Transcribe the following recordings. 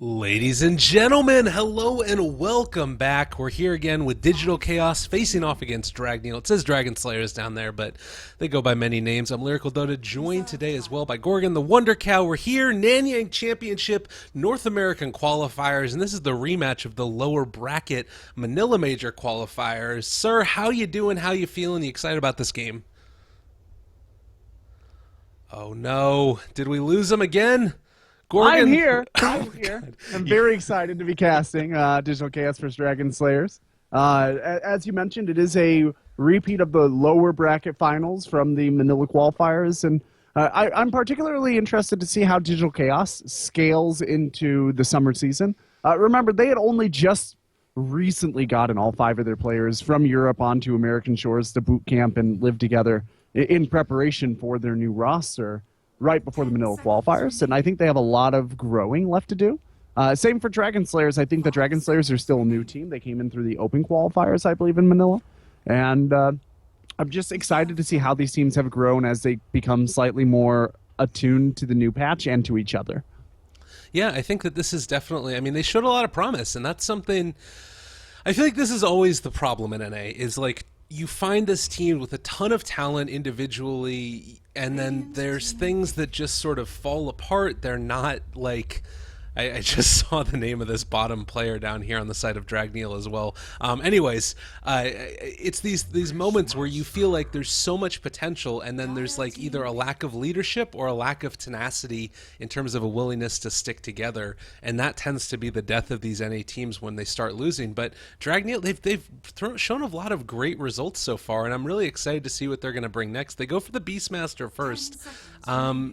Ladies and gentlemen, hello and welcome back. We're here again with Digital Chaos facing off against Dragneel. It says Dragon Slayers down there, but they go by many names. I'm Lyrical Dota, joined today as well by Gorgon, the Wonder Cow. We're here, Nanyang Championship North American qualifiers, and this is the rematch of the lower bracket Manila Major qualifiers. Sir, how you doing? How you feeling? You excited about this game? Oh no, did we lose him again? Gorgon. I'm here. I'm Oh, here. God. I'm very excited to be casting Digital Chaos vs. Dragon Slayers. As you mentioned, it is a repeat of the lower bracket finals from the Manila qualifiers, and I'm particularly interested to see how Digital Chaos scales into the summer season. Remember, they had only just recently gotten all 5 of their players from Europe onto American shores to boot camp and live together in preparation for their new roster right before the Manila qualifiers, and I think they have a lot of growing left to do. Same for Dragon Slayers. I think the Dragon Slayers are still a new team. They came in through the open qualifiers, I believe, in Manila. And I'm just excited to see how these teams have grown as they become slightly more attuned to the new patch and to each other. Yeah, I think that this is definitely, I mean, they showed a lot of promise, and that's something, I feel like this is always the problem in NA, is like, you find this team with a ton of talent individually, and then there's things that just sort of fall apart. They're not like... I just saw the name of this bottom player down here on the side of Dragneel as well. Anyways, it's these moments where you feel like there's so much potential, and then there's like either a lack of leadership or a lack of tenacity in terms of a willingness to stick together, and that tends to be the death of these NA teams when they start losing. But Dragneel, they've shown a lot of great results so far, and I'm really excited to see what they're going to bring next. They go for the Beastmaster first. I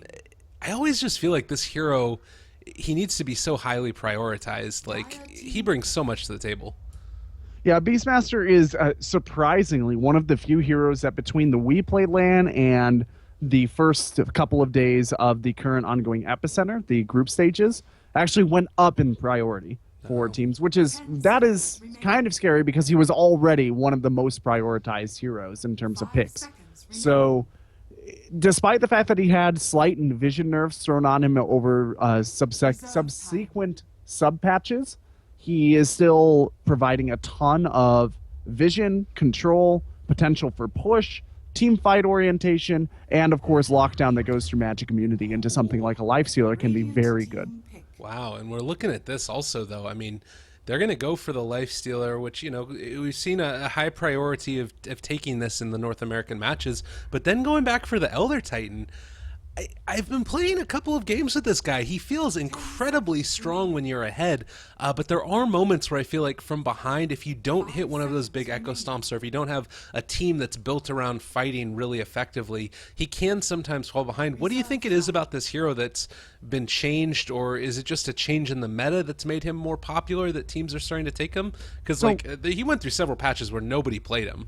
always just feel like this hero, he needs to be so highly prioritized. Like, he brings so much to the table. Yeah, Beastmaster is surprisingly one of the few heroes that between the We Play LAN and the first couple of days of the current ongoing Epicenter, the group stages, actually went up in priority for teams, that is kind of scary because he was already one of the most prioritized heroes in terms of picks. So despite the fact that he had slight and vision nerfs thrown on him over subsequent sub-patches, he is still providing a ton of vision, control, potential for push, team fight orientation, and of course lockdown that goes through Magic Immunity into something like a Lifestealer can be very good. Wow, and we're looking at this also, though. I mean, they're going to go for the Lifestealer, which, you know, we've seen a high priority of taking this in the North American matches, but then going back for the Elder Titan. I've been playing a couple of games with this guy. He feels incredibly strong when you're ahead, but there are moments where I feel like from behind, if you don't hit one of those big Echo Stomps, or if you don't have a team that's built around fighting really effectively, he can sometimes fall behind. What do you think it is about this hero that's been changed, or is it just a change in the meta that's made him more popular, that teams are starting to take him? Because he went through several patches where nobody played him.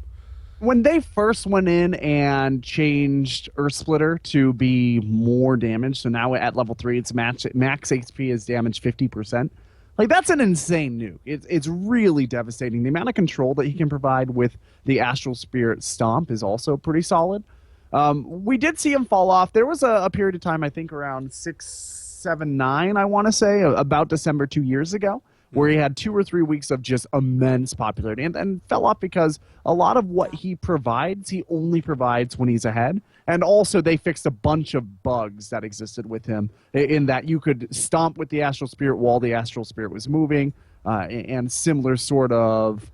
When they first went in and changed Earth Splitter to be more damage, so now at level 3 it's max HP is damage 50%. Like, that's an insane nuke. It's really devastating. The amount of control that he can provide with the Astral Spirit Stomp is also pretty solid. We did see him fall off. There was a period of time, I think around 6, 7, 9, I want to say, about December 2 years ago, where he had 2 or 3 weeks of just immense popularity and fell off because a lot of what he provides, he only provides when he's ahead. And also they fixed a bunch of bugs that existed with him in that you could stomp with the Astral Spirit while the Astral Spirit was moving, and similar sort of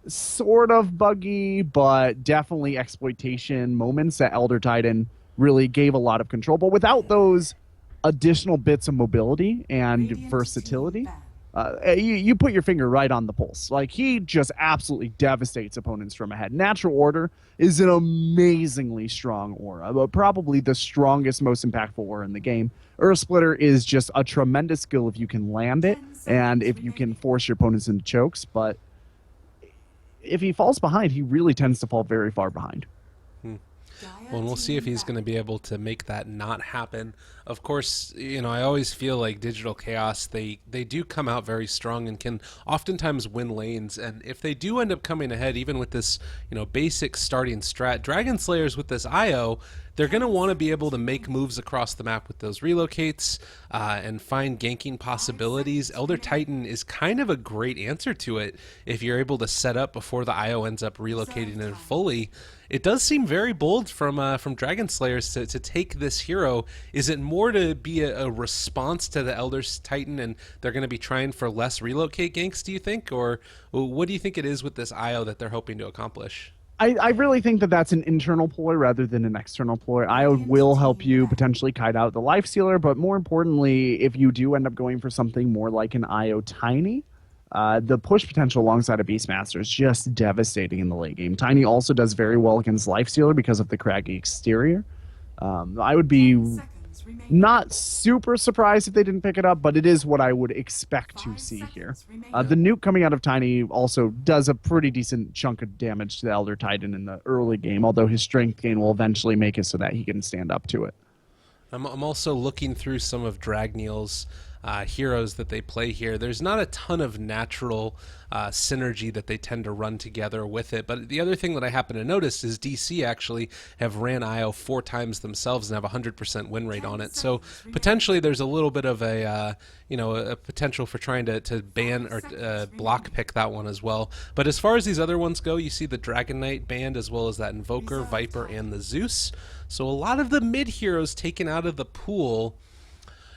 buggy, but definitely exploitation moments that Elder Titan really gave a lot of control. But without those additional bits of mobility and versatility, you put your finger right on the pulse. Like, he just absolutely devastates opponents from ahead. Natural Order is an amazingly strong aura, but probably the strongest, most impactful aura in the game. Earth Splitter is just a tremendous skill if you can land it and if you can force your opponents into chokes, but if he falls behind, he really tends to fall very far behind. Well, and we'll see if he's going to be able to make that not happen. Of course, I always feel like Digital Chaos, they do come out very strong and can oftentimes win lanes. And if they do end up coming ahead, even with this, basic starting strat, Dragon Slayers with this IO, they're going to want to be able to make moves across the map with those relocates and find ganking possibilities. Elder Titan is kind of a great answer to it if you're able to set up before the IO ends up relocating it fully. It does seem very bold from Dragon Slayers to take this hero. Is it more to be a response to the Elder Titan and they're going to be trying for less relocate ganks, do you think? Or what do you think it is with this IO that they're hoping to accomplish? I really think that that's an internal ploy rather than an external ploy. I will help you potentially kite out the life stealer, but more importantly, if you do end up going for something more like an IO Tiny, the push potential alongside a Beastmaster is just devastating in the late game. Tiny also does very well against life stealer because of the craggy exterior. I would be not super surprised if they didn't pick it up, but it is what I would expect to see here. The nuke coming out of Tiny also does a pretty decent chunk of damage to the Elder Titan in the early game, although his strength gain will eventually make it so that he can stand up to it. I'm also looking through some of Dragneel's heroes that they play here. There's not a ton of natural synergy that they tend to run together with it. But the other thing that I happen to notice is DC actually have ran IO 4 times themselves and have a 100% win rate on it. So potentially there's a little bit of a potential for trying to ban or block pick that one as well. But as far as these other ones go, you see the Dragon Knight banned as well as that Invoker, Viper, and the Zeus. So a lot of the mid heroes taken out of the pool.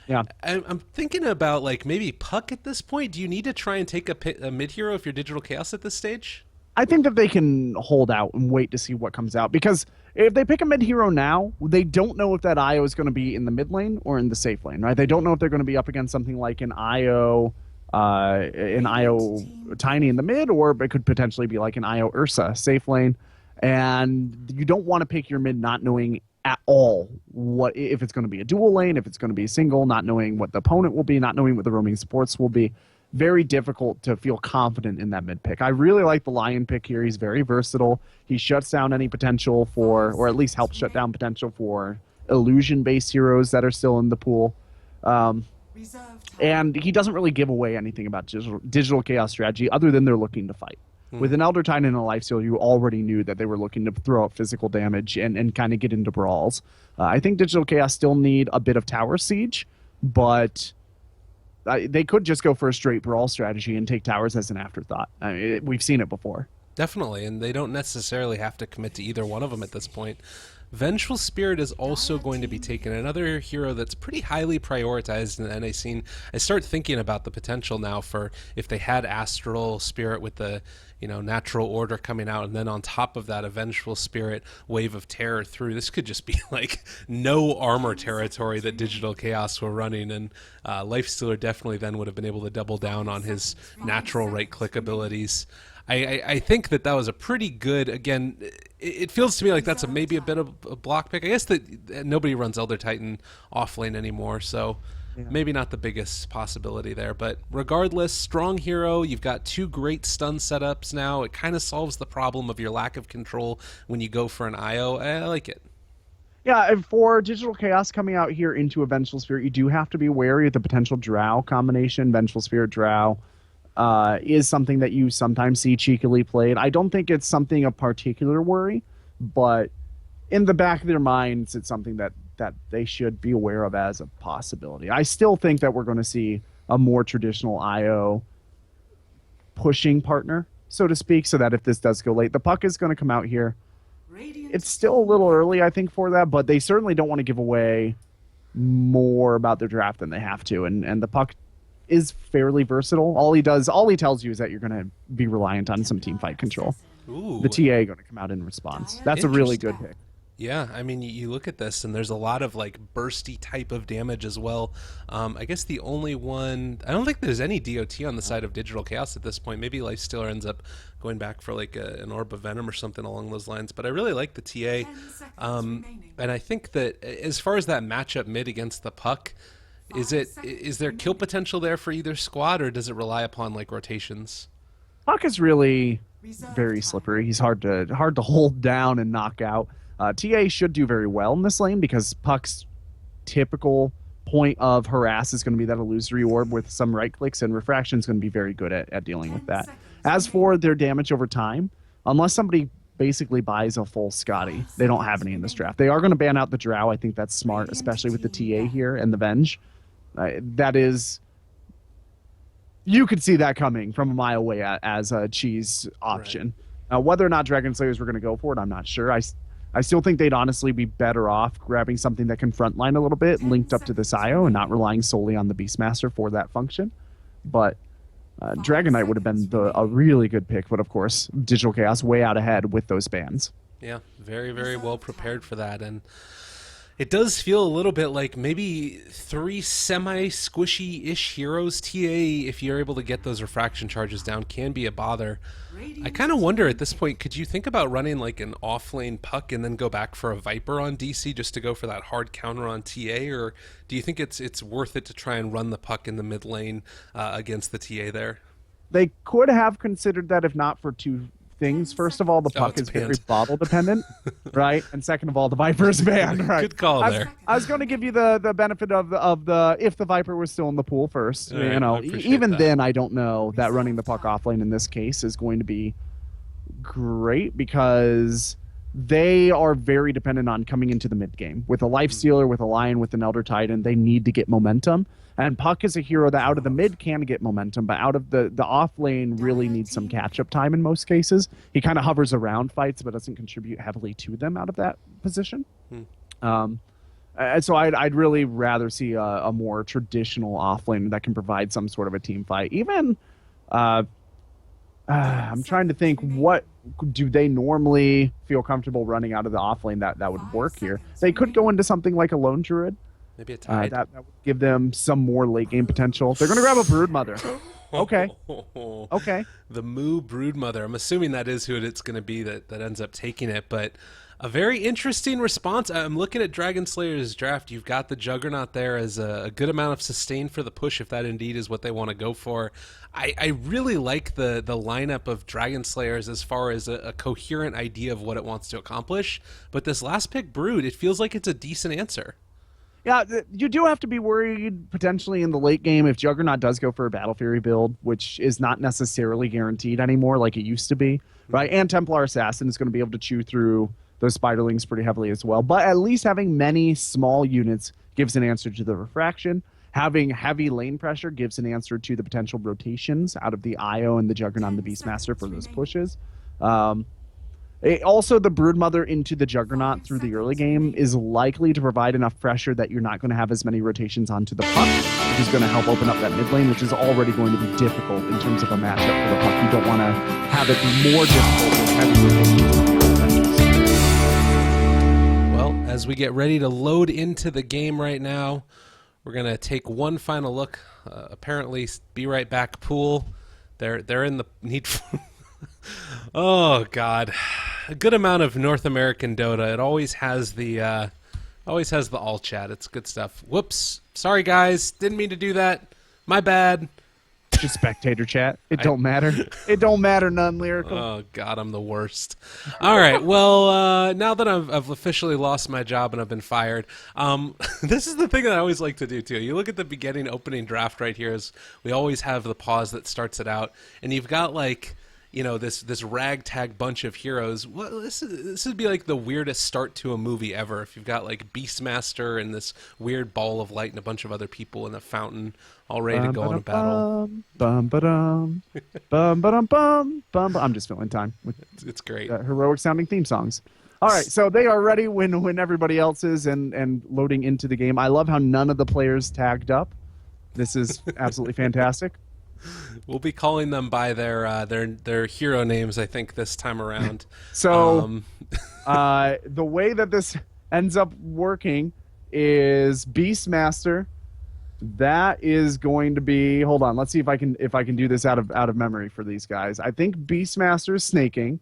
Yeah, I'm thinking about maybe Puck at this point. Do you need to try and take a mid hero if you're Digital Chaos at this stage? I think that they can hold out and wait to see what comes out, because if they pick a mid hero now, they don't know if that IO is going to be in the mid lane or in the safe lane, right? They don't know if they're going to be up against something like an IO Tiny in the mid, or it could potentially be like an IO Ursa safe lane. And you don't want to pick your mid not knowing at all what if it's going to be a dual lane, if it's going to be a single, not knowing what the opponent will be, not knowing what the roaming supports will be. Very difficult to feel confident in that mid pick. I really like the Lion pick here. He's very versatile. He shuts down any potential for, or at least helps shut down potential for, illusion-based heroes that are still in the pool. And he doesn't really give away anything about digital chaos strategy other than they're looking to fight. With an Elder Titan and a Lifesteal, you already knew that they were looking to throw out physical damage and kind of get into brawls. I think Digital Chaos still need a bit of tower siege, but they could just go for a straight brawl strategy and take towers as an afterthought. We've seen it before. Definitely, and they don't necessarily have to commit to either one of them at this point. Vengeful Spirit is also going to be taken, another hero that's pretty highly prioritized in the NA scene. I start thinking about the potential now for if they had Astral Spirit with the natural order coming out, and then on top of that a Vengeful Spirit wave of terror through. This could just be like no armor territory that Digital Chaos were running, and Lifestealer definitely then would have been able to double down on his natural right click abilities. I think that was a pretty good, again, it feels to me like that's maybe a bit of a block pick. I guess that nobody runs Elder Titan off lane anymore, so maybe not the biggest possibility there. But regardless, strong hero. You've got 2 great stun setups now. It kind of solves the problem of your lack of control when you go for an IO. I like it. Yeah, and for Digital Chaos coming out here into a Vengeful Spirit, you do have to be wary of the potential Drow combination. Vengeful Spirit Drow is something that you sometimes see cheekily played. I don't think it's something of particular worry, but in the back of their minds, it's something that they should be aware of as a possibility. I still think that we're going to see a more traditional IO pushing partner, so to speak, so that if this does go late, the Puck is going to come out here. It's still a little early, I think, for that, but they certainly don't want to give away more about their draft than they have to, and the Puck is fairly versatile. All he tells you is that you're going to be reliant on some team fight control. Ooh. The TA going to come out in response. That's a really good pick. Yeah, I mean, you look at this, and there's a lot of bursty type of damage as well. I guess the only one, I don't think there's any DOT on the side of Digital Chaos at this point. Maybe Lifestealer ends up going back for an Orb of Venom or something along those lines. But I really like the TA, and I think that as far as that matchup mid against the Puck, is there kill potential there for either squad, or does it rely upon rotations? Puck is really very slippery. He's hard to hold down and knock out. TA should do very well in this lane because Puck's typical point of harass is going to be that illusory orb with some right clicks, and Refraction is going to be very good at dealing with that. As for their damage over time, unless somebody basically buys a full Scotty, they don't have any in this draft. They are going to ban out the Drow. I think that's smart, especially with the TA here and the Venge. That is... You could see that coming from a mile away as a cheese option. Right. Whether or not Dragon Slayers were going to go for it, I'm not sure. I still think they'd honestly be better off grabbing something that can frontline a little bit, linked up to this IO, and not relying solely on the Beastmaster for that function. But Dragon Knight would have been a really good pick, but of course, Digital Chaos way out ahead with those bans. Yeah, very, very well prepared for that. And it does feel a little bit like maybe 3 semi-squishy-ish heroes TA, if you're able to get those refraction charges down, can be a bother. I kind of wonder at this point, could you think about running like an off-lane Puck and then go back for a Viper on DC just to go for that hard counter on TA, or do you think it's worth it to try and run the Puck in the mid lane against the TA there? They could have considered that if not for two things. First of all, the Puck is very bottle dependent, right? And second of all, the Viper is banned, right? Good call there. I was going to give you the benefit of the if the Viper was still in the pool first. Right, you know, even then, I don't know that running the Puck off lane in this case is going to be great because they are very dependent on coming into the mid game with a Life Stealer, with a Lion, with an Elder Titan. They need to get momentum. And Puck is a hero that out of the mid can get momentum, but out of the off lane really needs some catch-up time in most cases. He kind of hovers around fights, but doesn't contribute heavily to them out of that position. And so I'd really rather see a more traditional off lane that can provide some sort of a team fight. Even, I'm trying to think, what do they normally feel comfortable running out of the off lane that would work here? They could go into something like a Lone Druid. Maybe a Tide. That would give them some more late game potential. They're going to grab a Broodmother. Okay. Okay. The Moo Broodmother. I'm assuming that is who it's going to be that ends up taking it, but a very interesting response. I'm looking at Dragon Slayer's draft. You've got the Juggernaut there as a good amount of sustain for the push, if that indeed is what they want to go for. I really like the lineup of Dragon Slayers as far as a coherent idea of what it wants to accomplish, but this last pick, Brood, it feels like it's a decent answer. Yeah, you do have to be worried potentially in the late game if Juggernaut does go for a Battle Fury build, which is not necessarily guaranteed anymore like it used to be, right? And Templar Assassin is going to be able to chew through those Spiderlings pretty heavily as well. But at least having many small units gives an answer to the refraction. Having heavy lane pressure gives an answer to the potential rotations out of the IO and the Juggernaut and the Beastmaster for those pushes. Also, the Broodmother into the Juggernaut through the early game is likely to provide enough pressure that you're not going to have as many rotations onto the Puck, which is going to help open up that mid lane, which is already going to be difficult in terms of a matchup for the Puck. You don't want to have it be more difficult with heavy rotations. Well, as we get ready to load into the game right now, we're going to take one final look. Apparently, Be Right Back pool. They're in the need for... Oh God, a good amount of North American Dota. It always has the all chat. It's good stuff. Whoops, sorry guys, didn't mean to do that. My bad. Just spectator chat. It don't matter. It don't matter none, Lyrical. Oh God, I'm the worst. All right, well, now that I've officially lost my job and I've been fired, this is the thing that I always like to do too. You look at the beginning opening draft right here. Is we always have the pause that starts it out, and you've got like, you know, this ragtag bunch of heroes. Well, this would be like the weirdest start to a movie ever if you've got like Beastmaster and this weird ball of light and a bunch of other people in a fountain all ready to go on a battle. I'm just filling time with it's great. Heroic sounding theme songs. All right, so they are ready when everybody else is and loading into the game. I love how none of the players tagged up. This is absolutely fantastic. We'll be calling them by their hero names, I think, this time around. So the way that this ends up working is Beastmaster. That is going to be, hold on, let's see if I can do this out of memory for these guys. I think Beastmaster is snaking.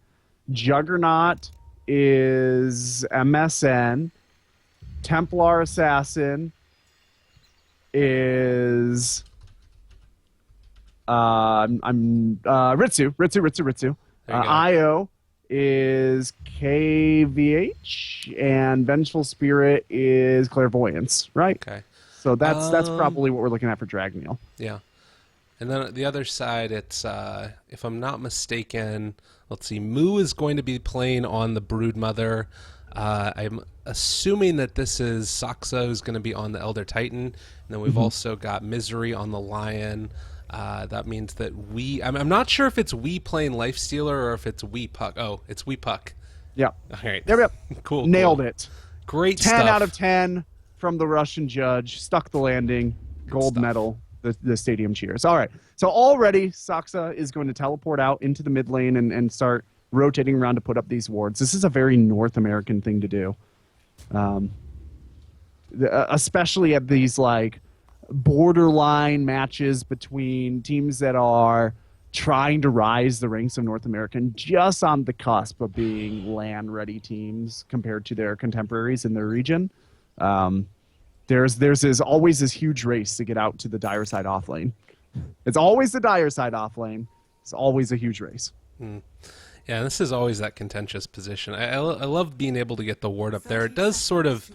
Juggernaut is MSN. Templar Assassin is Ritsu. IO is KVH, and Vengeful Spirit is Clairvoyance, right? Okay. So that's probably what we're looking at for Dragneel. Yeah. And then the other side, it's, if I'm not mistaken, let's see, Moo is going to be playing on the Broodmother. I'm assuming that this is Saksa, who's going to be on the Elder Titan. And then we've also got Misery on the Lion. That means that I'm not sure if it's we playing Lifestealer or if it's we Puck. Oh, it's we Puck. Yeah. All right. Yep. Cool. Nailed it. Great 10 stuff. out of 10 from the Russian judge. Stuck the landing. Gold medal. The stadium cheers. All right. So already Saksa is going to teleport out into the mid lane and start rotating around to put up these wards. This is a very North American thing to do. Especially at these like borderline matches between teams that are trying to rise the ranks of North American, just on the cusp of being LAN ready teams compared to their contemporaries in their region. There's always this huge race to get out to the dire side off lane. It's always the dire side off lane. It's always a huge race. Yeah, this is always that contentious position. I love being able to get the ward up there. It does sort of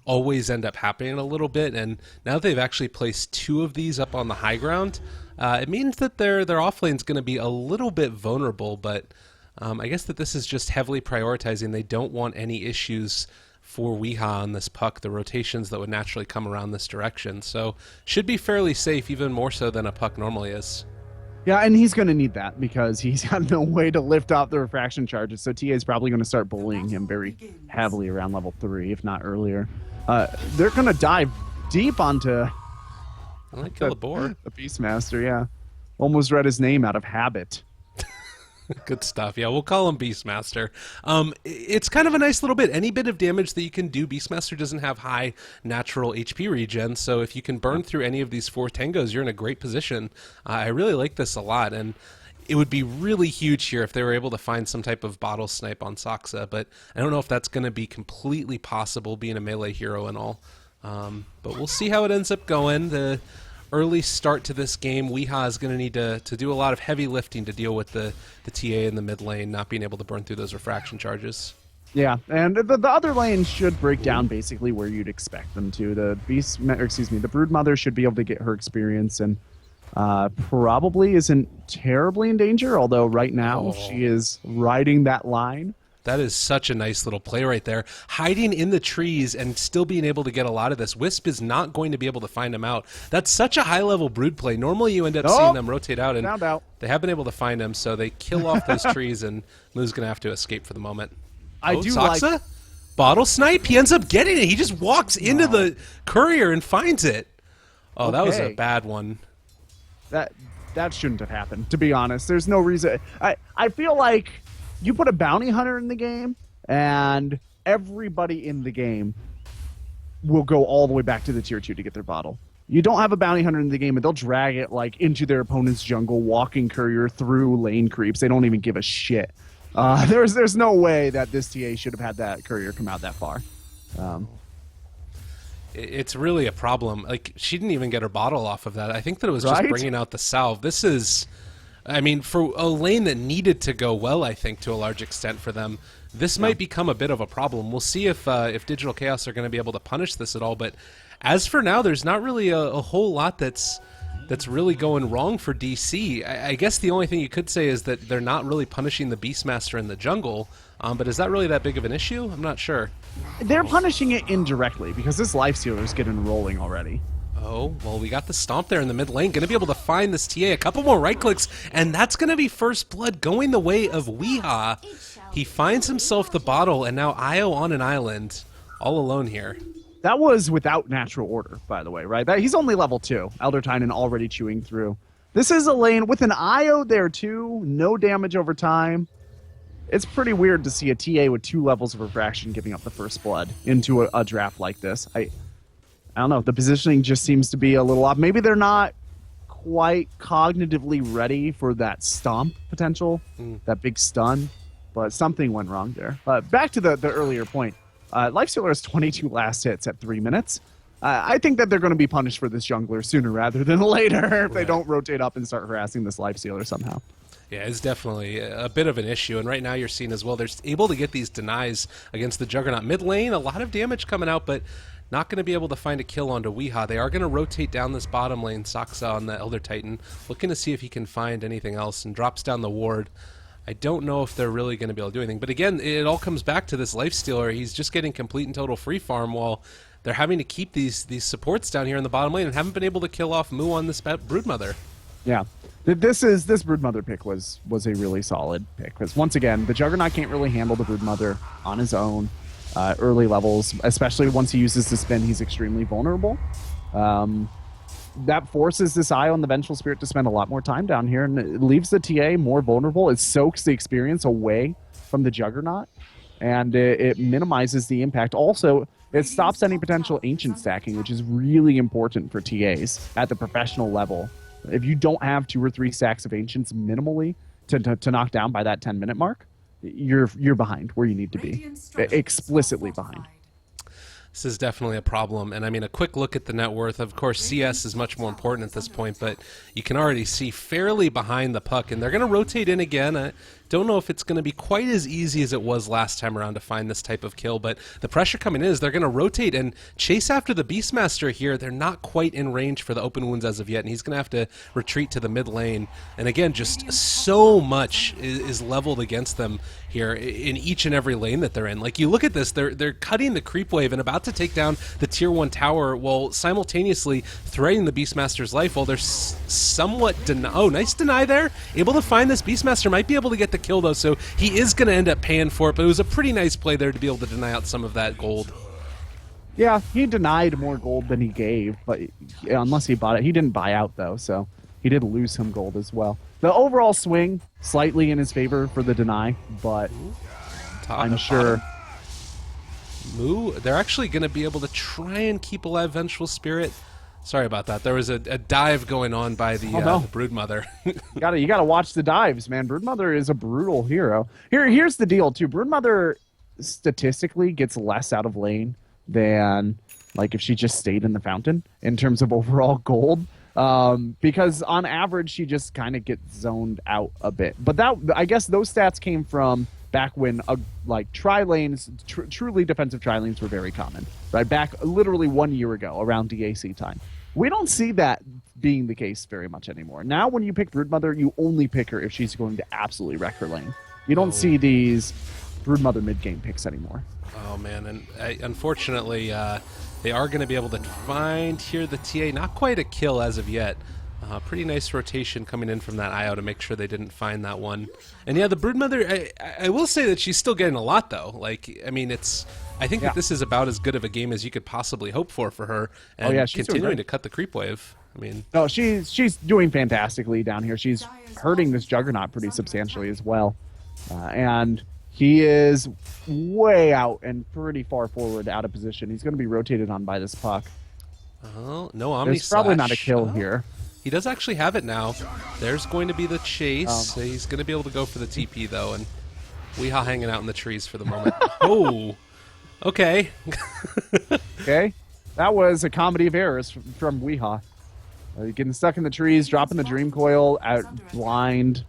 always end up happening a little bit, and now that they've actually placed 2 of these up on the high ground, it means that their off lane's going to be a little bit vulnerable, but I guess that this is just heavily prioritizing. They don't want any issues for Weeha on this Puck, the rotations that would naturally come around this direction. So should be fairly safe, even more so than a Puck normally is. Yeah, and he's going to need that because he's got no way to lift off the refraction charges. So TA is probably going to start bullying him very heavily around level 3, if not earlier. They're going to dive deep onto I like kill the boar. The Beastmaster, yeah. Almost read his name out of habit. Good stuff. Yeah, we'll call him Beastmaster. It's kind of a nice little bit. Any bit of damage that you can do, Beastmaster doesn't have high natural HP regen, so if you can burn through any of these 4 tangos, you're in a great position. I really like this a lot, and it would be really huge here if they were able to find some type of bottle snipe on Saksa, but I don't know if that's going to be completely possible, being a melee hero and all. But we'll see how it ends up going. The early start to this game, Weeha is going to need to do a lot of heavy lifting to deal with the TA in the mid lane not being able to burn through those refraction charges. Yeah, and the other lanes should break down basically where you'd expect them to. The Broodmother should be able to get her experience and probably isn't terribly in danger, although right now she is riding that line. That is such a nice little play right there. Hiding in the trees and still being able to get a lot of this. Wisp is not going to be able to find him out. That's such a high-level brood play. Normally you end up seeing them rotate out, and they have been able to find him, so they kill off those trees, and Moo's going to have to escape for the moment. Saksa? Bottle snipe? He ends up getting it. He just walks into the courier and finds it. Oh, that was a bad one. That shouldn't have happened, to be honest. There's no reason. I feel like you put a bounty hunter in the game, and everybody in the game will go all the way back to the tier 2 to get their bottle. You don't have a bounty hunter in the game, and they'll drag it like into their opponent's jungle, walking courier through lane creeps. They don't even give a shit. There's no way that this TA should have had that courier come out that far. It's really a problem. Like, she didn't even get her bottle off of that. I think that it was just bringing out the salve. This is, I mean, for a lane that needed to go well, I think, to a large extent for them, this might become a bit of a problem. We'll see if Digital Chaos are going to be able to punish this at all. But as for now, there's not really a whole lot that's really going wrong for DC. I guess the only thing you could say is that they're not really punishing the Beastmaster in the jungle. But is that really that big of an issue? I'm not sure. They're punishing it indirectly because this Lifestealer is getting rolling already. Oh, well, we got the stomp there in the mid lane. Going to be able to find this TA. A couple more right clicks, and that's going to be first blood going the way of Weeha. He finds himself the bottle, and now Io on an island, all alone here. That was without natural order, by the way, right? He's only level 2. Elder Titan already chewing through. This is a lane with an Io there, too. No damage over time. It's pretty weird to see a TA with 2 levels of refraction giving up the first blood into a draft like this. I don't know. The positioning just seems to be a little off. Maybe they're not quite cognitively ready for that stomp potential, that big stun, but something went wrong there. Back to the earlier point. Lifestealer has 22 last hits at 3 minutes. I think that they're going to be punished for this jungler sooner rather than later if they don't rotate up and start harassing this Lifestealer somehow. Yeah, it's definitely a bit of an issue, and right now you're seeing as well, they're able to get these denies against the Juggernaut. Mid lane, a lot of damage coming out, but not going to be able to find a kill onto Weehaw. They are going to rotate down this bottom lane, Saksa on the Elder Titan, looking to see if he can find anything else, and drops down the ward. I don't know if they're really going to be able to do anything, but again, it all comes back to this Lifestealer. He's just getting complete and total free farm while they're having to keep these supports down here in the bottom lane and haven't been able to kill off Moo on this Broodmother. Yeah. This Broodmother pick was a really solid pick because once again the Juggernaut can't really handle the Broodmother on his own early levels, especially once he uses the spin. He's extremely vulnerable. That forces this Eye on the Vengeful Spirit to spend a lot more time down here, and it leaves the TA more vulnerable. It soaks the experience away from the Juggernaut, and it minimizes the impact. Also, it stops any potential Ancient stacking, which is really important for TAs at the professional level. If you don't have 2 or 3 stacks of Ancients minimally to knock down by that 10-minute mark, you're behind where you need to be. Explicitly behind. This is definitely a problem, and I mean, a quick look at the net worth. Of course, CS is much more important at this point, but you can already see fairly behind the puck, and they're going to rotate in again. I don't know if it's going to be quite as easy as it was last time around to find this type of kill, but the pressure coming in is they're going to rotate and chase after the Beastmaster here. They're not quite in range for the open wounds as of yet, and he's going to have to retreat to the mid lane. And again, just so much is leveled against them here in each and every lane that they're in. Like, you look at this, they're cutting the creep wave and about to take down the tier 1 tower while simultaneously threatening the Beastmaster's life while they're somewhat oh, nice deny there. Able to find this Beastmaster, might be able to get the kill though, so he is going to end up paying for it, but it was a pretty nice play there to be able to deny out some of that gold. Yeah, he denied more gold than he gave, but unless he bought it. He didn't buy out though, so he did lose some gold as well. The overall swing slightly in his favor for the deny, but I'm sure Moo, they're actually going to be able to try and keep alive Vengeful Spirit. Sorry about that. There was a dive going on by the Broodmother. you gotta watch the dives, man. Broodmother is a brutal hero. Here's the deal too. Broodmother statistically gets less out of lane than like if she just stayed in the fountain in terms of overall gold. Because on average she just kind of gets zoned out a bit. But that, I guess those stats came from back when like tri-lanes, truly defensive tri-lanes were very common, right? Back literally 1 year ago around DAC time. We don't see that being the case very much anymore. Now when you pick Broodmother, you only pick her if she's going to absolutely wreck her lane. You don't see these Broodmother mid-game picks anymore. Oh man, and unfortunately they are going to be able to find here the TA. Not quite a kill as of yet. Pretty nice rotation coming in from that IO to make sure they didn't find that one. And yeah, the Broodmother, I will say that she's still getting a lot though. Like, I mean, I think that this is about as good of a game as you could possibly hope for her, and continuing to cut the creep wave. I mean, no, she's doing fantastically down here. She's hurting this Juggernaut pretty substantially as well, and he is way out and pretty far forward, out of position. He's going to be rotated on by this puck. Oh, no Omni There's probably not a kill here. He does actually have it now. There's going to be the chase. He's going to be able to go for the TP, though, and Weehaw hanging out in the trees for the moment. Oh, okay. Okay. That was a comedy of errors from Weehaw. Getting stuck in the trees, dropping the Dream Coil out blind,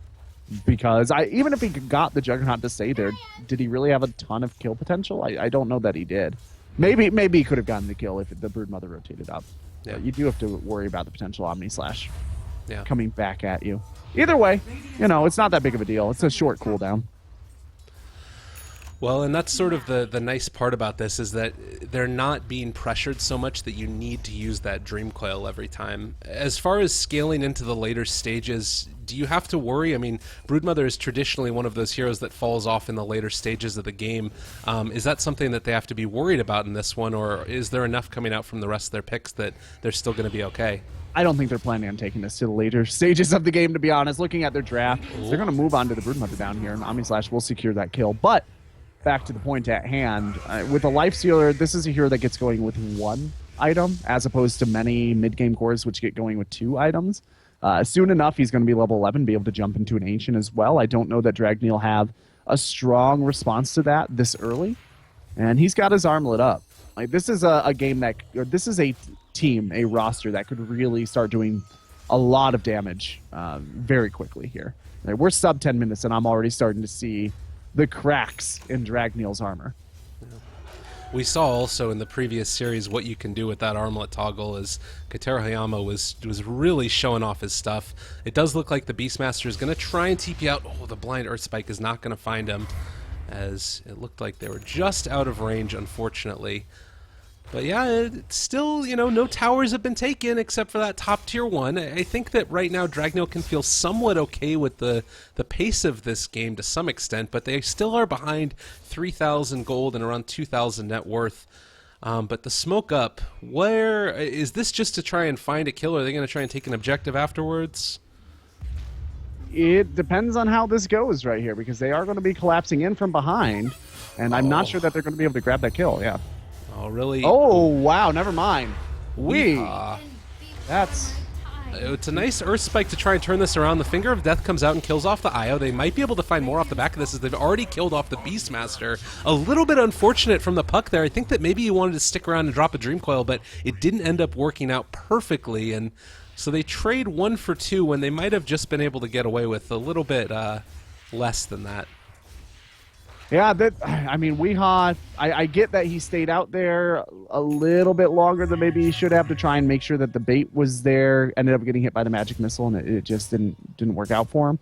because even if he got the Juggernaut to stay there, did he really have a ton of kill potential? I don't know that he did. Maybe he could have gotten the kill if the Broodmother rotated up. Yeah. You do have to worry about the potential Omni Slash coming back at you. Either way, it's not that big of a deal. It's a short cooldown. Well, and that's sort of the nice part about this, is that they're not being pressured so much that you need to use that Dream Coil every time. As far as scaling into the later stages, do you have to worry? I mean, Broodmother is traditionally one of those heroes that falls off in the later stages of the game. Is that something that they have to be worried about in this one, or is there enough coming out from the rest of their picks that they're still going to be okay? I don't think they're planning on taking this to the later stages of the game, to be honest. Looking at their draft, they're going to move on to the Broodmother down here, and Omni Slash will secure that kill. But back to the point at hand, with a Lifestealer, this is a hero that gets going with one item, as opposed to many mid-game cores which get going with 2 items. Soon enough, he's going to be level 11, be able to jump into an Ancient as well. I don't know that Dragneel have a strong response to that this early, and he's got his arm lit up. Like, this is a game this is a team, a roster that could really start doing a lot of damage very quickly here. Like, we're sub 10 minutes, and I'm already starting to see the cracks in Dragneel's armor. We saw also in the previous series what you can do with that armlet toggle as Kotaro Hayama was really showing off his stuff. It does look like the Beastmaster is going to try and TP out. Oh, the blind Earth Spike is not going to find him, as it looked like they were just out of range, unfortunately. But yeah, it's still, you know, no towers have been taken except for that top tier one. I think that right now Dragneel can feel somewhat okay with the pace of this game to some extent, but they still are behind 3,000 gold and around 2,000 net worth. But the smoke up, where is this just to try and find a kill? Or are they going to try and take an objective afterwards? It depends on how this goes right here, because they are going to be collapsing in from behind, and I'm not sure that they're going to be able to grab that kill. Yeah. Oh, really? Oh, wow, never mind. That's... It's a nice Earth Spike to try and turn this around. The Finger of Death comes out and kills off the Io. They might be able to find more off the back of this, as they've already killed off the Beastmaster. A little bit unfortunate from the puck there. I think that maybe he wanted to stick around and drop a Dream Coil, but it didn't end up working out perfectly, and so they trade 1 for 2 when they might have just been able to get away with a little bit less than that. Yeah, I mean, Weehaw, I get that he stayed out there a little bit longer than maybe he should have to try and make sure that the bait was there. Ended up getting hit by the magic missile, and it just didn't work out for him.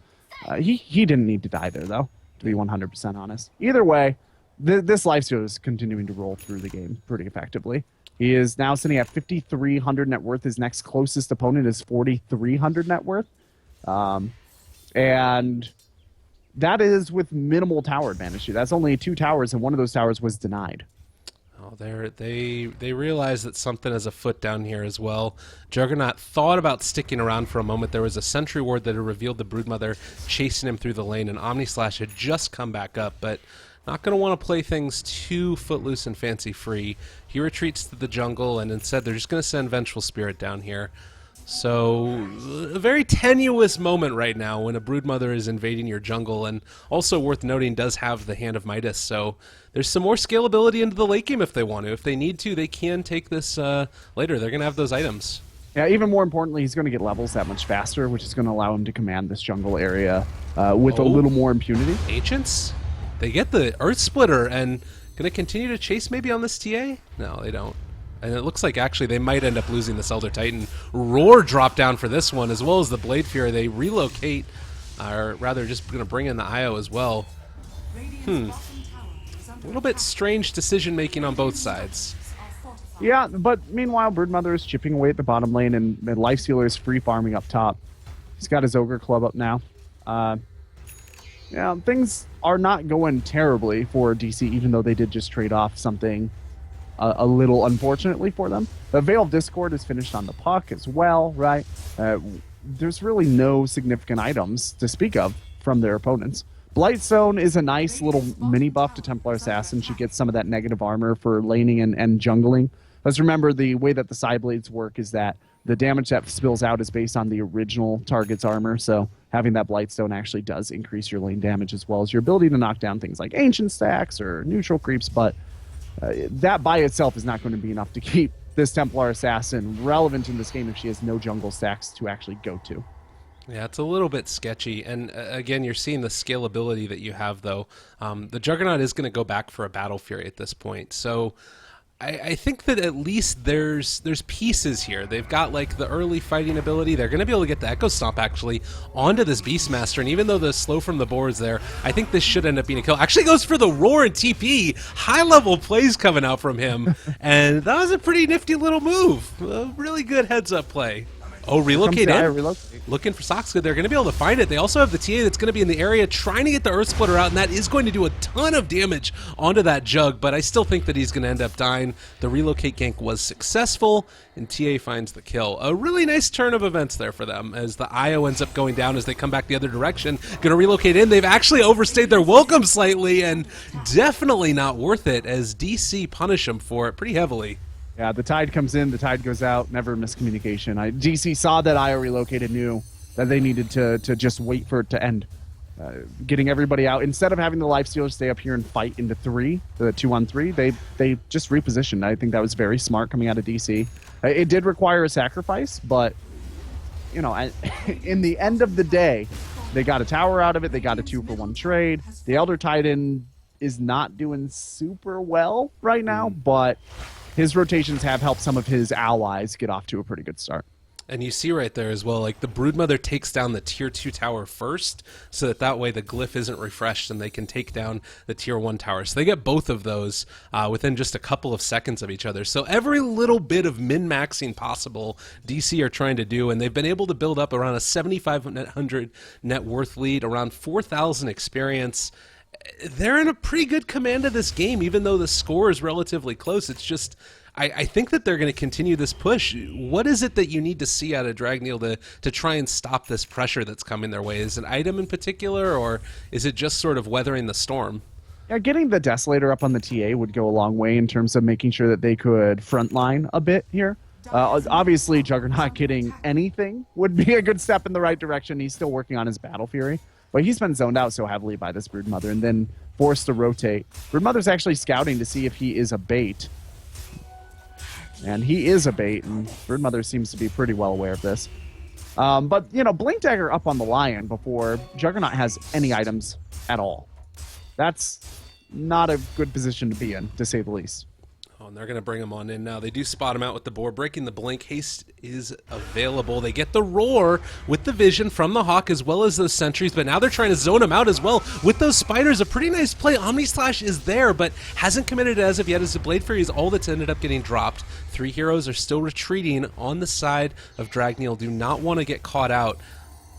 He didn't need to die there, though, to be 100% honest. Either way, this lifesteal is continuing to roll through the game pretty effectively. He is now sitting at 5,300 net worth. His next closest opponent is 4,300 net worth. And that is with minimal tower advantage. That's only 2 towers, and one of those towers was denied. Oh, they realize that something is afoot down here as well. Juggernaut thought about sticking around for a moment. There was a sentry ward that had revealed the Broodmother chasing him through the lane, and Omnislash had just come back up, but not going to want to play things too footloose and fancy-free. He retreats to the jungle, and instead they're just going to send Vengeful Spirit down here. So, a very tenuous moment right now when a Broodmother is invading your jungle, and also worth noting does have the Hand of Midas, so there's some more scalability into the late game if they want to. If they need to, they can take this later. They're going to have those items. Yeah, even more importantly, he's going to get levels that much faster, which is going to allow him to command this jungle area with a little more impunity. Ancients? They get the Earth Splitter, and going to continue to chase maybe on this TA? No, they don't. And it looks like actually they might end up losing this Elder Titan. Roar drop down for this one, as well as the Blade Fury. They relocate, or rather just going to bring in the Io as well. A little bit strange decision making on both sides. Yeah, but meanwhile, Broodmother is chipping away at the bottom lane, and Lifestealer is free farming up top. He's got his Ogre Club up now. Yeah, things are not going terribly for DC, even though they did just trade off something a little unfortunately for them. The Veil of Discord is finished on the puck as well, right? There's really no significant items to speak of from their opponents. Blightstone is a nice little mini buff to Templar Assassin. She gets some of that negative armor for laning and jungling. Let's remember the way that the side blades work is that the damage that spills out is based on the original target's armor, so having that Blightstone actually does increase your lane damage as well as your ability to knock down things like ancient stacks or neutral creeps, but that by itself is not going to be enough to keep this Templar Assassin relevant in this game if she has no jungle stacks to actually go to. Yeah, it's a little bit sketchy, and again, you're seeing the scalability that you have, though. The Juggernaut is going to go back for a Battle Fury at this point, so I think that at least there's pieces here. They've got like the early fighting ability. They're going to be able to get the Echo Stomp actually onto this Beastmaster, and even though the slow from the board is there, I think this should end up being a kill. Actually goes for the Roar and TP. High level plays coming out from him, and that was a pretty nifty little move. A really good heads up play. Oh, relocate in. Looking for Soxgood. They're going to be able to find it. They also have the TA that's going to be in the area trying to get the Earth Splitter out, and that is going to do a ton of damage onto that Jug, but I still think that he's going to end up dying. The relocate gank was successful, and TA finds the kill. A really nice turn of events there for them, as the Io ends up going down as they come back the other direction. Going to relocate in. They've actually overstayed their welcome slightly, and definitely not worth it, as DC punish them for it pretty heavily. Yeah, the Tide comes in, the Tide goes out, never miscommunication. DC saw that Io relocated, knew that they needed to just wait for it to end. Getting everybody out. Instead of having the Lifestealers stay up here and fight into 3, the 2-on-3, they just repositioned. I think that was very smart coming out of DC. It did require a sacrifice, but in the end of the day, they got a tower out of it. They got a 2-for-1 trade. The Elder Titan is not doing super well right now, but his rotations have helped some of his allies get off to a pretty good start. And you see right there as well, like the Broodmother takes down the tier 2 tower first, so that way the glyph isn't refreshed and they can take down the tier 1 tower. So they get both of those within just a couple of seconds of each other. So every little bit of min-maxing possible DC are trying to do, and they've been able to build up around a 7,500 net worth lead, around 4,000 experience. They're in a pretty good command of this game, even though the score is relatively close. It's just, I think that they're going to continue this push. What is it that you need to see out of Dragneel to try and stop this pressure that's coming their way? Is it an item in particular, or is it just sort of weathering the storm? Yeah, getting the Desolator up on the TA would go a long way in terms of making sure that they could frontline a bit here. Obviously, Juggernaut getting anything would be a good step in the right direction. He's still working on his Battle Fury. But he's been zoned out so heavily by this Broodmother and then forced to rotate. Broodmother's actually scouting to see if he is a bait. And he is a bait, and Broodmother seems to be pretty well aware of this. But, Blink Dagger up on the Lion before Juggernaut has any items at all. That's not a good position to be in, to say the least. Oh, and they're going to bring him on in now. They do spot him out with the board, breaking the blink. Haste is available. They get the roar with the vision from the Hawk as well as those sentries, but now they're trying to zone him out as well with those spiders. A pretty nice play. Omni Slash is there, but hasn't committed as of yet, as the Blade Fury is all that's ended up getting dropped. 3 heroes are still retreating on the side of Dragneel. Do not want to get caught out.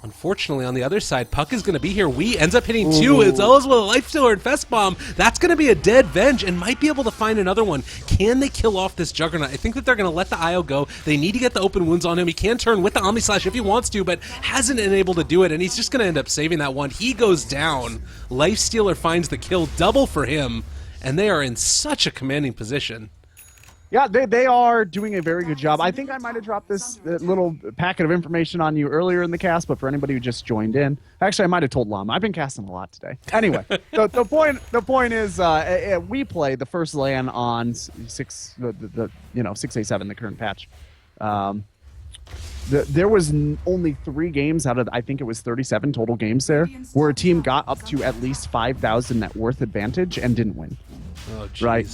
Unfortunately, on the other side, Puck is going to be here. Wee ends up hitting 2 as well as with a Life Stealer and Fest Bomb. That's going to be a dead Venge and might be able to find another one. Can they kill off this Juggernaut? I think that they're going to let the IO go. They need to get the open wounds on him. He can turn with the Omni Slash if he wants to, but hasn't been able to do it, and he's just going to end up saving that one. He goes down. Life Stealer finds the kill, double for him, and they are in such a commanding position. Yeah, they are doing a very good job. I think I might have dropped this little packet of information on you earlier in the cast, but for anybody who just joined in, actually I might have told Lum. I've been casting a lot today. Anyway, the point is we play the first LAN on 6A7, the current patch. There was only 3 games out of, I think it was 37 total games there, where a team got up to at least 5,000 net worth advantage and didn't win. Oh, jeez. Right?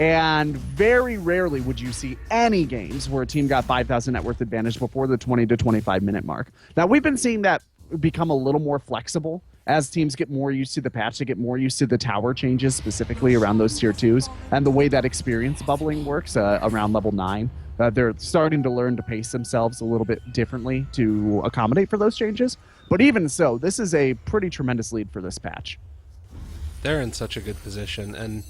And very rarely would you see any games where a team got 5,000 net worth advantage before the 20 to 25 minute mark. Now, we've been seeing that become a little more flexible as teams get more used to the patch, they get more used to the tower changes, specifically around those tier 2s, and the way that experience bubbling works around level 9. They're starting to learn to pace themselves a little bit differently to accommodate for those changes. But even so, this is a pretty tremendous lead for this patch. They're in such a good position, and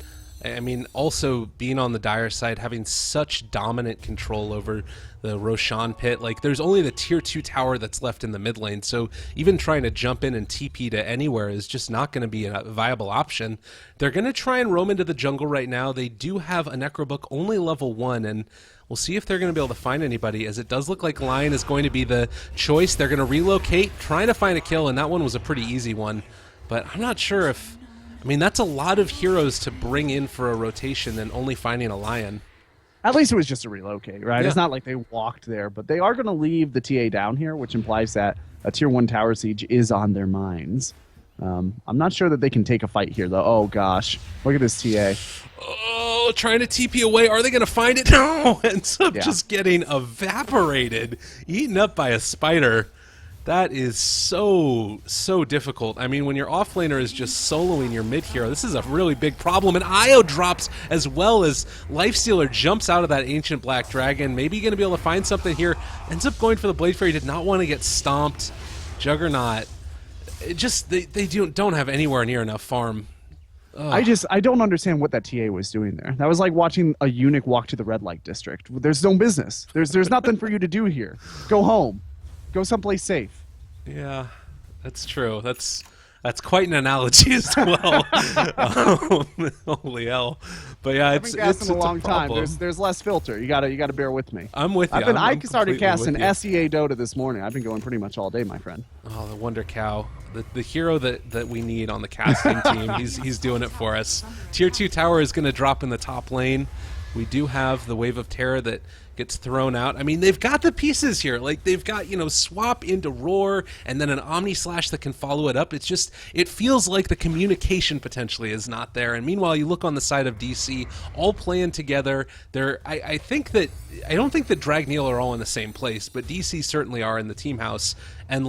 I mean, also being on the Dire side, having such dominant control over the Roshan pit. Like, there's only the tier 2 tower that's left in the mid lane, so even trying to jump in and TP to anywhere is just not going to be a viable option. They're going to try and roam into the jungle right now. They do have a Necrobook, only level 1, and we'll see if they're going to be able to find anybody, as it does look like Lion is going to be the choice. They're going to relocate, trying to find a kill, and that one was a pretty easy one. But I'm not sure if... I mean, that's a lot of heroes to bring in for a rotation and only finding a Lion. At least it was just a relocate, right? Yeah. It's not like they walked there, but they are going to leave the TA down here, which implies that a tier 1 tower siege is on their minds. I'm not sure that they can take a fight here, though. Oh, gosh. Look at this TA. Oh, trying to TP away. Are they going to find it? No! Ends up just getting evaporated, eaten up by a spider. That is so difficult. I mean, when your offlaner is just soloing your mid hero, this is a really big problem. And IO drops as well as Lifestealer jumps out of that Ancient Black Dragon. Maybe going to be able to find something here. Ends up going for the Blade Fairy. Did not want to get stomped. Juggernaut. It just, they don't have anywhere near enough farm. Ugh. I don't understand what that TA was doing there. That was like watching a eunuch walk to the red light district. There's no business. There's nothing for you to do here. Go home. Go someplace safe. Yeah, that's true. That's quite an analogy as well. Holy hell! But yeah, I've been casting a long time. There's less filter. You gotta bear with me. I'm with you. I started casting SEA Dota this morning. I've been going pretty much all day, my friend. Oh, the Wonder Cow, the hero that we need on the casting team. He's doing it for us. Tier 2 tower is going to drop in the top lane. we do have the Wave of Terror that gets thrown out. I mean, they've got the pieces here. Like, they've got, swap into Roar and then an Omni Slash that can follow it up. It's just, it feels like the communication potentially is not there. And meanwhile, you look on the side of DC, all playing together. I don't think that Dragneel are all in the same place, but DC certainly are in the team house. And,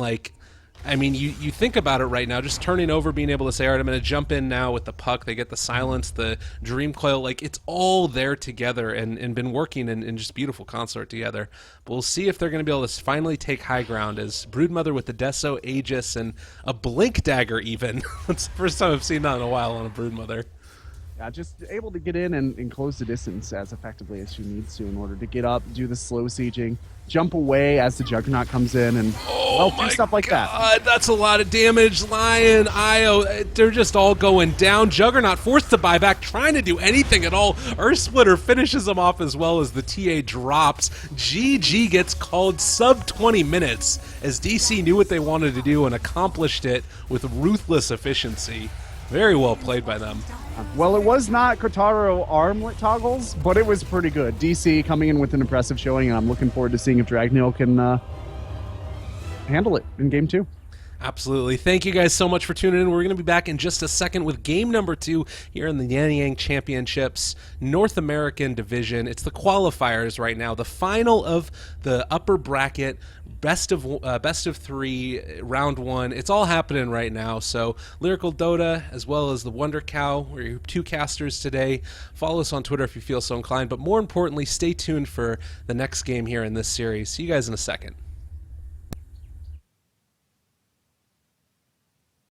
I mean, you think about it right now, just turning over, being able to say, all right, I'm going to jump in now with the puck. They get the silence, the dream coil. It's all there together and been working in just beautiful consort together. But we'll see if they're going to be able to finally take high ground as Broodmother with the Deso, Aegis, and a Blink Dagger even. That's the first time I've seen that in a while on a Broodmother. Yeah, just able to get in and close the distance as effectively as she needs to in order to get up, do the slow sieging, jump away as the Juggernaut comes in, and do stuff like that. That's a lot of damage. Lion, Io, they're just all going down. Juggernaut forced to buy back, trying to do anything at all. Earth Splitter finishes him off as well as the TA drops. GG gets called sub 20 minutes as DC knew what they wanted to do and accomplished it with ruthless efficiency. Very well played by them. Well, it was not Kotaro armlet toggles, but it was pretty good. DC coming in with an impressive showing, and I'm looking forward to seeing if Dragneel can handle it in Game 2. Absolutely. Thank you guys so much for tuning in. We're going to be back in just a second with game number 2 here in the Nanyang Championships North American Division. It's the qualifiers right now, the final of the upper bracket, best of 3, round 1. It's all happening right now. So Lyrical Dota as well as the Wonder Cow, we're your 2 casters today. Follow us on Twitter if you feel so inclined. But more importantly, stay tuned for the next game here in this series. See you guys in a second.